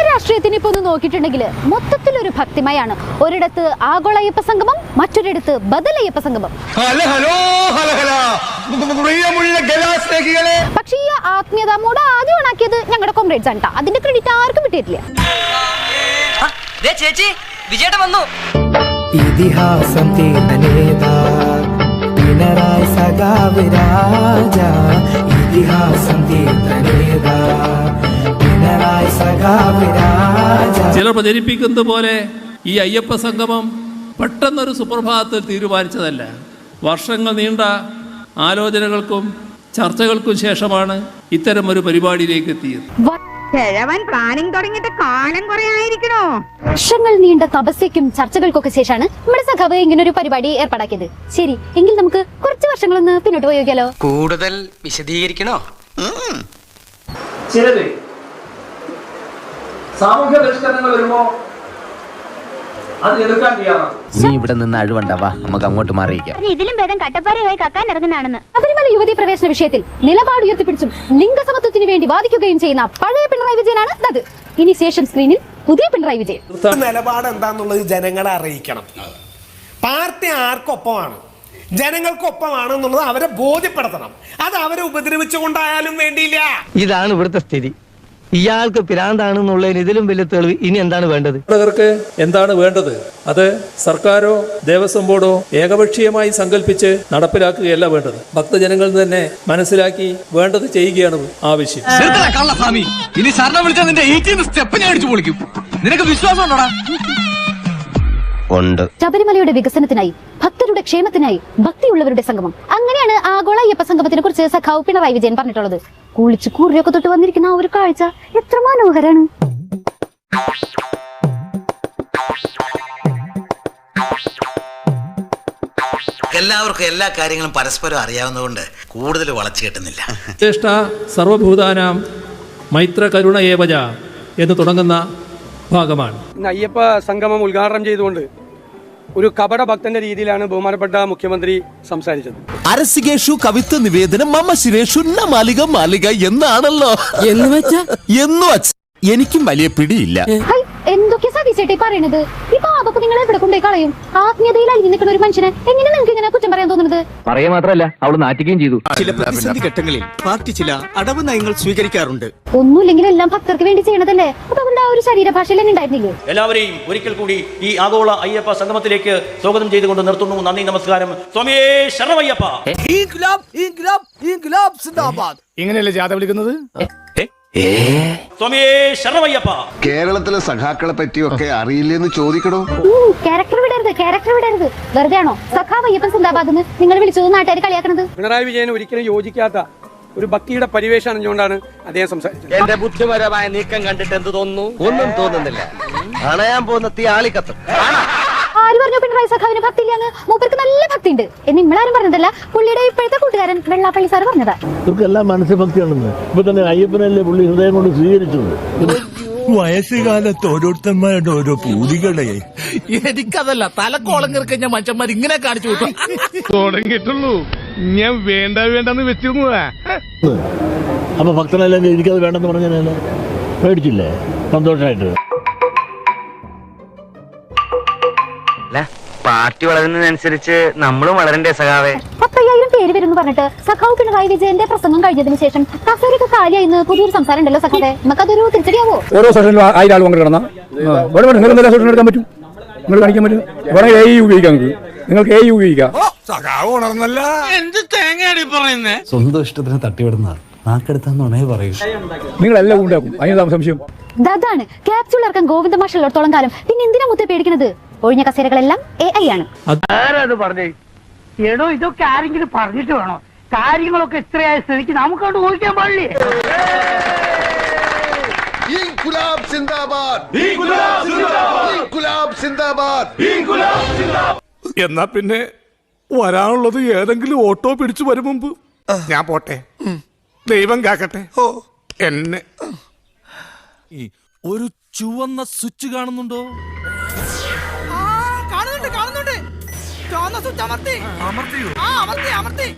രാഷ്ട്രീയത്തിന് ഇപ്പൊ ഒന്ന് നോക്കിയിട്ടുണ്ടെങ്കിൽ മൊത്തത്തിലൊരു ഭക്തിമയാണ്. ഒരിടത്ത് ആഗോള അയ്യപ്പ സംഗമം, മറ്റൊരിടത്ത് ബദൽ അയ്യപ്പ സംഗമം. പക്ഷേ ഈ ആത്മീയത മൂട് ആദ്യം ഓണാക്കിയത് ഞങ്ങളുടെ കോംറേഡ്സ് ആണ്. അതിന്റെ ക്രെഡിറ്റ് ആർക്കും കിട്ടിയിട്ടില്ല. ഇതിഹാസം ചിലർ പ്രചരിപ്പിക്കുന്നത് പോലെ ഈ അയ്യപ്പ സംഗമം പെട്ടെന്നൊരു സുപ്രഭാതത്തിൽ തീരുമാനിച്ചതല്ല. വർഷങ്ങൾ നീണ്ട ആലോചനകൾക്കും ചർച്ചകൾക്കും ശേഷമാണ് ഇത്തരമൊരു പരിപാടിയിലേക്ക് എത്തിയത്. വർഷങ്ങൾ നീണ്ട തപസ്യക്കും ചർച്ചകൾക്കൊക്കെ ശേഷമാണ് നമ്മുടെ സഖാവ് ഇങ്ങനെ ഒരു പരിപാടി ഏർപ്പാടാക്കിയത്. ശരി, എങ്കിൽ നമുക്ക് കുറച്ച് വർഷങ്ങളൊന്ന് പിന്നോട്ട് പോയി നോക്കിയാലോ? കൂടുതൽ വിശദീകരിക്കണോ? ചിലത് സാമൂഹ്യ പരിഷ്കരണങ്ങൾ വരുമ്പോ അത് എതിർക്കാൻ തയ്യാറാണ്. നീ ഇവിടെ നിന്ന് അഴിവണ്ടാവാ, നമുക്ക് അങ്ങോട്ട് മാറിയിക്കാം. ഇതിലും ഭേദം കട്ടപ്പാറയായി കക്കാൻ ഇറങ്ങുന്നതാണെന്ന്. ശബരിമല യുവതി പ്രവേശന വിഷയത്തിൽ നിലപാട് ഉയർത്തിപ്പിടിച്ചും ലിംഗസമത്വത്തിന് വേണ്ടി വാദിക്കുകയും ചെയ്യുന്ന പഴയ പിണറായി വിജയനാണ് അത്. ഇനി ശേഷം സ്ക്രീനിൽ പുതിയ പിണറായി വിജയൻ. നിലപാട് എന്താന്നുള്ളത് ജനങ്ങളെ അറിയിക്കണം. പാർട്ടി ആർക്കൊപ്പമാണ്, ജനങ്ങൾക്കൊപ്പമാണെന്നുള്ളത് അവരെ ബോധ്യപ്പെടുത്തണം. അത് അവരെ ഉപദ്രവിച്ചുകൊണ്ടായാലും വേണ്ടിയില്ല. ഇതാണ് ഇവിടുത്തെ സ്ഥിതി. ഇയാൾക്ക് പിരാന്താണെന്നുള്ളതിന് ഇതിലും വലിയ തെളിവ് ഇനി എന്താണ് വേണ്ടത്? എന്താണ് വേണ്ടത്? അത് സർക്കാരോ ദേവസ്വം ബോർഡോ ഏകപക്ഷീയമായി സങ്കല്പിച്ച് നടപ്പിലാക്കുകയല്ല വേണ്ടത്. ഭക്തജനങ്ങൾ തന്നെ മനസ്സിലാക്കി വേണ്ടത് ചെയ്യുകയാണ് ആവശ്യം. ഇനി സാറിനെ വിളിച്ചാൽ നിന്റെ 18 സ്റ്റെപ്പ് ഞാൻ അടിച്ചു പൊളിക്കും. നിനക്ക് വിശ്വാസം ഉണ്ടോടാ? ശബരിമലയുടെ വികസനത്തിനായി, ഭക്തരുടെ ക്ഷേമത്തിനായി ഭക്തിയുള്ളവരുടെ സംഗമം. അങ്ങനെയാണ് ആഗോള അയ്യപ്പ സംഗമത്തിനെ കുറിച്ച് സഖാവ് പിണറായി വിജയൻ പറഞ്ഞിട്ടുള്ളത്. കുളിച്ച് കൂറിയൊക്കെ തൊട്ട് വന്നിരിക്കുന്ന ആ ഒരു കാഴ്ച എത്ര മനോഹരാണ്. എല്ലാവർക്കും എല്ലാ കാര്യങ്ങളും പരസ്പരം അറിയാവുന്നതുകൊണ്ട് കൂടുതൽ വളച്ചു കെട്ടുന്നില്ല. ജ്യേഷ്ഠ സർവഭൂതാനാം മൈത്ര കരുണ ഏവജ എന്ന് തുടങ്ങുന്ന ഭാഗമാണ്. ഇന്ന് അയ്യപ്പ സംഗമം ഉദ്ഘാടനം ചെയ്തുകൊണ്ട് ഒരു കപട ഭക്തന്റെ രീതിയിലാണ് ബഹുമാനപ്പെട്ട മുഖ്യമന്ത്രി സംസാരിച്ചത്. അരസികേഷു കവിത്വ നിവേദനം മമ ശിരേഷു മാലിക മാലിക എന്നാണല്ലോ. എന്ന് വെച്ച എനിക്കും വലിയ പിടിയില്ല. എന്തൊക്കെ സതീശേട്ടി പറയണത്? ഈ പാപൊക്കെ നിങ്ങൾ എവിടെ കൊണ്ടേ കളയും? ആത്മീയതയിൽ അലിഞ്ഞു നിൽക്കുന്ന ഒരു മനുഷ്യനെ എങ്ങനെ നിങ്ങൾക്ക് ഇങ്ങനെ കുറ്റം പറയാൻ തോന്നുന്നത്? പറയാ മാത്രല്ല, അവള് നാറ്റിക്കുകയും ചെയ്തു. ചില പ്രതിസന്ധി ഘട്ടങ്ങളിൽ പാർട്ടി ചില അടവ് നയങ്ങൾ സ്വീകരിക്കാറുണ്ട്. ഒന്നുമില്ലെങ്കിൽ എല്ലാം ഭക്തർക്ക് വേണ്ടി ചെയ്യണതല്ലേ. അപ്പൊ അവരുടെ ആ ഒരു ശരീരഭാഷയിൽ തന്നെ ഉണ്ടായിരുന്നില്ലേ? എല്ലാവരെയും ഒരിക്കൽ കൂടി ഈ ആഗോള അയ്യപ്പ സംഗമത്തിലേക്ക് സ്വാഗതം ചെയ്തുകൊണ്ട് നിർത്തുന്നു. നന്ദി, നമസ്കാരം. സ്വാമിയേ ശരണമയ്യപ്പ. ഇങ്ങനെയല്ലേ ജാഥ വിളിക്കുന്നത്? സ്വാമിയേ ശരണമയ്യപ്പ. കേരളത്തിലെ സഖാക്കളെ പറ്റിയൊക്കെ അറിയില്ലെന്ന് ചോദിക്കണോ? ക്യാരക്ടർ വിടരുത്. വെറുതെ ആണോ സഖാവ് അയ്യപ്പൻ സിന്ദാബാദ് എന്ന് നിങ്ങൾ വിളിച്ചത് നാട്ടുകാർ കളിയാക്കണത്? പിണറായി വിജയൻ ഒരിക്കലും യോജിക്കാത്ത ഒരു ഭക്തിയുടെ പരിവേഷം അണിഞ്ഞുകൊണ്ടാണ് അദ്ദേഹം സംസാരിച്ചത്. എന്റെ ബുദ്ധിപരമായ നീക്കം കണ്ടിട്ട് എന്ത് തോന്നുന്നു? ഒന്നും തോന്നുന്നില്ല. അണയാൻ പോകുന്ന തീ ആളിക്കത്തും. ആര് പറഞ്ഞു പിണറായി സഖാവിന് ഭക്തി ഇല്ലാന്ന്? മൂപ്പർക്ക് നല്ല ഭക്തി ഉണ്ട് എന്ന് നിങ്ങളാരും പറഞ്ഞതല്ല. പുള്ളിയുടെ ഇപ്പോഴത്തെ കൂട്ടുകാരൻ വെള്ളാപ്പള്ളി സാർ പറഞ്ഞതാ. ഇവർക്കെല്ലാം മനസ്സുഭക്തിയാണെന്ന്. ഇപ്പൊ തന്നെ അയ്യപ്പനല്ലേ പുള്ളി ഹൃദയം കൊണ്ട് സ്വീകരിച്ചത്. വയസ്സുകാലത്ത് ഓരോരുത്തന്മാരുടെ ഓരോ പൂതികളെ. എനിക്കതല്ല, തലക്കോളം കിറക്കഞ്ഞ മനുഷ്യന്മാർ ഇങ്ങനെ കാണിച്ചു വിട്ടു തുടങ്ങിയിട്ടുള്ളൂ. ഞാൻ വേണ്ടെന്ന് വെച്ചിരുന്നതാ. അപ്പൊ ഭക്തനല്ലെങ്കിൽ എനിക്കത് വേണ്ടെന്ന് പറഞ്ഞാലേ പേടിച്ചില്ലേ? സന്തോഷമായിട്ട്. പാർട്ടി വളരുന്നതിനനുസരിച്ച് നമ്മളും വളരണ്ടേ സഖാവേ? 10,000 പേര് വരുന്നു പറഞ്ഞിട്ട് സഖാവ് പിണറായി വിജയന്റെ പ്രസംഗം കഴിഞ്ഞതിന് ശേഷം കസേരയൊക്കെ കാലിയായിന്ന് പുതിയൊരു സംസാരം ഉണ്ടല്ലോ സഖാവേ. നമുക്കതൊരു തിരിച്ചടിയാവോ? ഓരോ സെഷനിലും 1000 ആൾ പങ്കെടുക്കണം. സെഷൻ എടുക്കാൻ പറ്റും, നിങ്ങൾ കാണിക്കാൻ പറ്റും. നിങ്ങൾക്ക് AU ഉപയോഗിക്കാം. സ്വന്തം ഇഷ്ടത്തിന് തട്ടിവിടുന്നതാണ്. നാക്കെടുത്താന്നേ പറയൂ. നിങ്ങളെല്ലാം ഉണ്ടാക്കും, അതിന് സംശയം. അതാണ് ക്യാപ്സ്യൂൾ ഇറക്കാൻ ഗോവിന്ദ മാഷ് ഉള്ളിടത്തോളം കാലം പിന്നെ എന്തിനാ മുത്തേ പേടിക്കുന്നത്? ഒഴിഞ്ഞ കസേരകളെല്ലാം AI ആണ്. പറഞ്ഞേ എടോ, ഇതൊക്കെ ആരെങ്കിലും പറഞ്ഞിട്ട് വേണോ? കാര്യങ്ങളൊക്കെ ഇത്രയായ സ്ഥിതിക്ക് നമുക്കോട്ട് ഊഹിക്കാൻ പാടില്ലേ? എന്നാ പിന്നെ വരാനുള്ളത് ഏതെങ്കിലും ഓട്ടോ പിടിച്ചു വരും മുമ്പ് ഞാൻ പോട്ടെ. ദൈവം കാക്കട്ടെ എന്നെ. ഒരു ചുവന്ന സ്വിച്ച് കാണുന്നുണ്ടോ? കാണുന്നുണ്ട്. ചുവന്ന സ്വിച്ച് അമർത്തി.